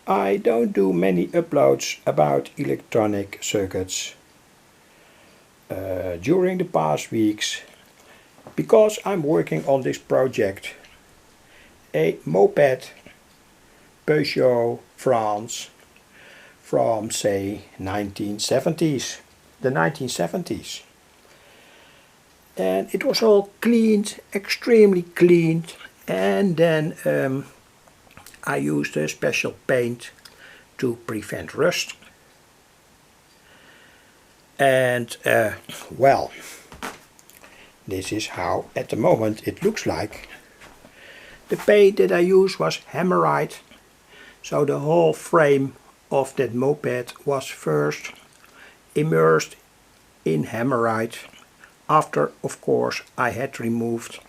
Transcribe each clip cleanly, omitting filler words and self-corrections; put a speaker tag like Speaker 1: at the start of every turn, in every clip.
Speaker 1: I don't do many uploads about electronic circuits during the past weeks because I'm working on this project, a moped Peugeot France from say the 1970s. And it was all cleaned, extremely cleaned, and then I used a special paint to prevent rust. And well, this is how at the moment it looks like. The paint that I used was Hammerite, so the whole frame of that moped was first immersed in Hammerite. After, of course, I had removed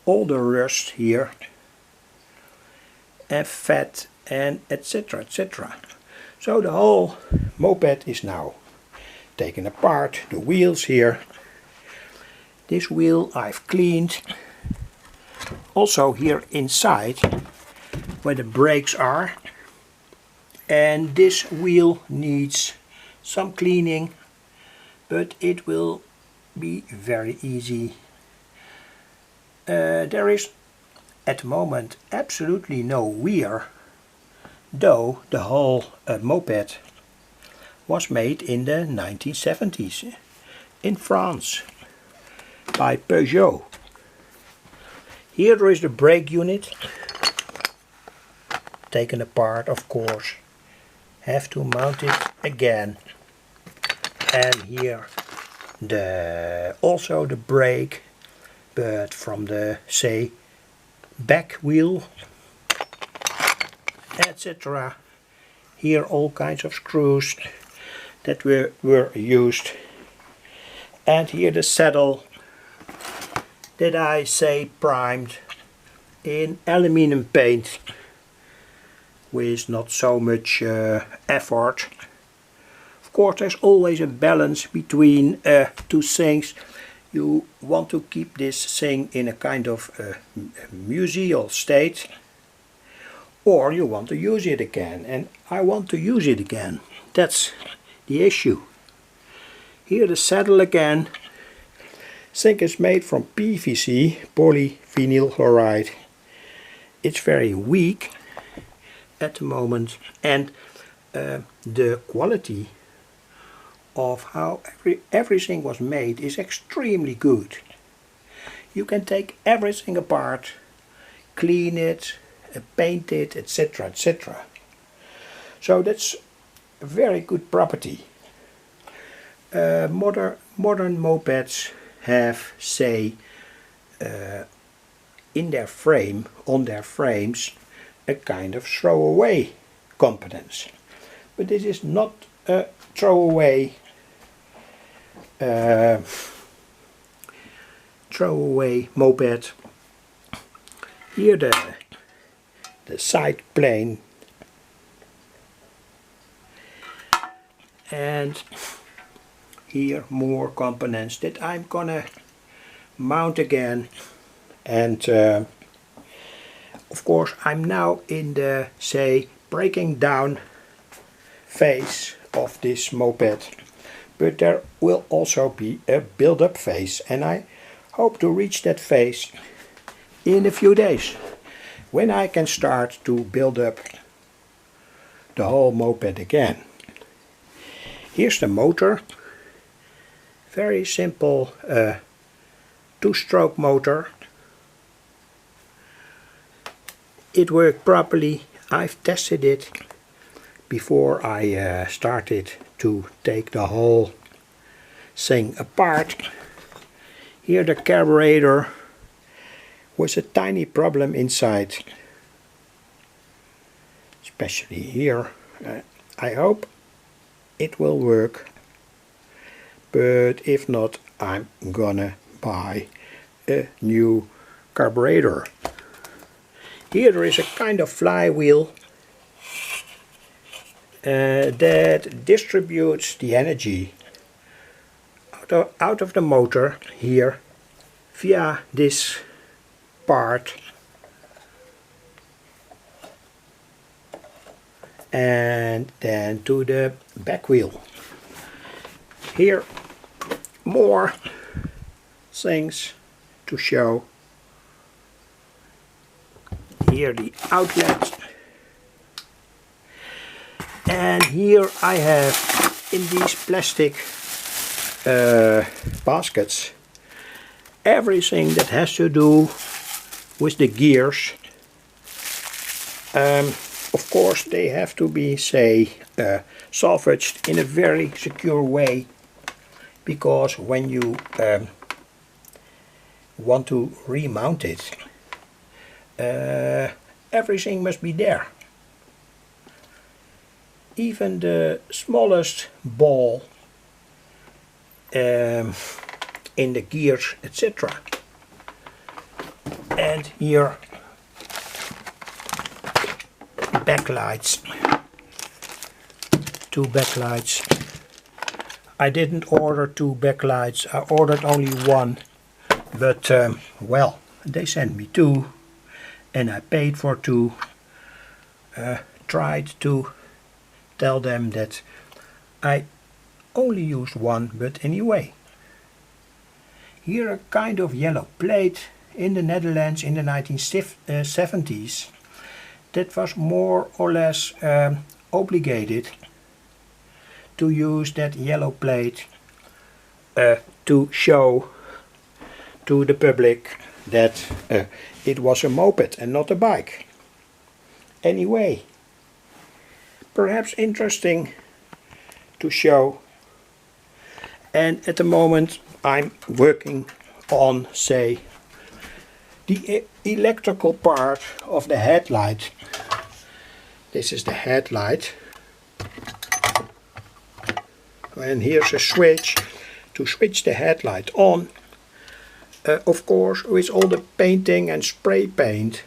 Speaker 1: all the rust here and fat and etc. etc. So the whole moped is now taken apart. The wheels here. This wheel I've cleaned. Also here inside where the brakes are. And this wheel needs some cleaning, but it will be very easy. There is at the moment absolutely no wear, though the whole moped was made in the 1970s in France by Peugeot. Here there is the brake unit, taken apart of course, have to mount it again, and here also the brake, but from the say back wheel, etc. Here all kinds of screws that were used, and here the saddle that I say primed in aluminum paint with not so much effort. Of course there's always a balance between two things. You want to keep this thing in a kind of museal state, or you want to use it again, and I want to use it again. That's the issue. Here the saddle again. Thing is made from PVC, polyvinyl chloride. It's very weak at the moment, and the quality of how everything was made is extremely good. You can take everything apart, clean it, paint it, etc. etc. So that's a very good property. Modern mopeds have, say, in their frame, on their frames, a kind of throwaway components. But this is not a throwaway moped. Here the side plane, and here more components that I'm gonna mount again. And of course I'm now in the say breaking down phase of this moped, but there will also be a build-up phase, and I hope to reach that phase in a few days when I can start to build up the whole moped again. Here's the motor, very simple two-stroke motor. It worked properly. I've tested it before I started to take the whole thing apart. Here the carburetor was a tiny problem inside, especially here. I hope it will work, but if not, I'm gonna buy a new carburetor. Here there is a kind of flywheel that distributes the energy out of the motor here via this part and then to the back wheel. Here more things to show. Here the outlet, and here I have in these plastic baskets everything that has to do with the gears. Of course they have to be, say, salvaged in a very secure way, because when you want to remount it, everything must be there. Even the smallest ball in the gears, etc. And here backlights, two backlights. I didn't order two backlights, I ordered only one, but well, they sent me two and I paid for two. Tried to tell them that I only used one, but anyway. Here a kind of yellow plate in the Netherlands in the 1970s that was more or less obligated to use that yellow plate to show to the public that it was a moped and not a bike. Anyway, perhaps interesting to show. And at the moment I'm working on, say, the electrical part of the headlight. This is the headlight, and here's a switch to switch the headlight on. Of course, with all the painting and spray paint,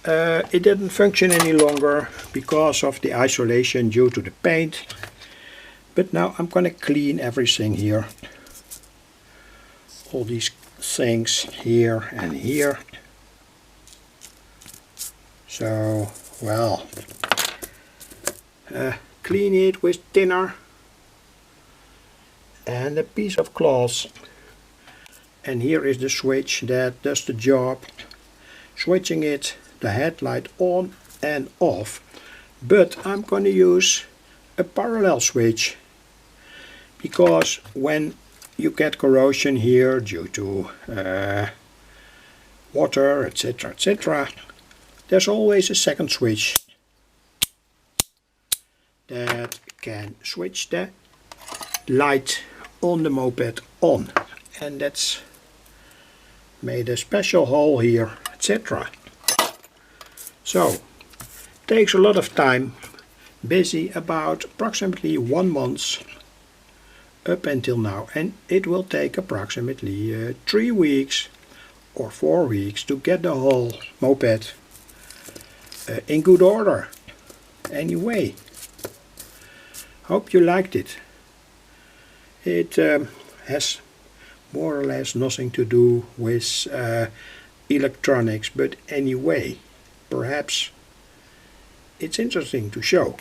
Speaker 1: it didn't function any longer because of the isolation due to the paint. But now I'm gonna clean everything here. All these things here and here. So, well, clean it with thinner and a piece of cloth. And here is the switch that does the job, switching it, the headlight on and off. But I'm going to use a parallel switch, because when you get corrosion here due to water, etc., etc., there's always a second switch that can switch the light on the moped on, and that's made a special hole here, etc. So takes a lot of time, busy about approximately 1 month up until now, and it will take approximately 3 weeks or 4 weeks to get the whole moped in good order. Anyway, hope you liked it. It has more or less nothing to do with electronics, but anyway, perhaps it's interesting to show.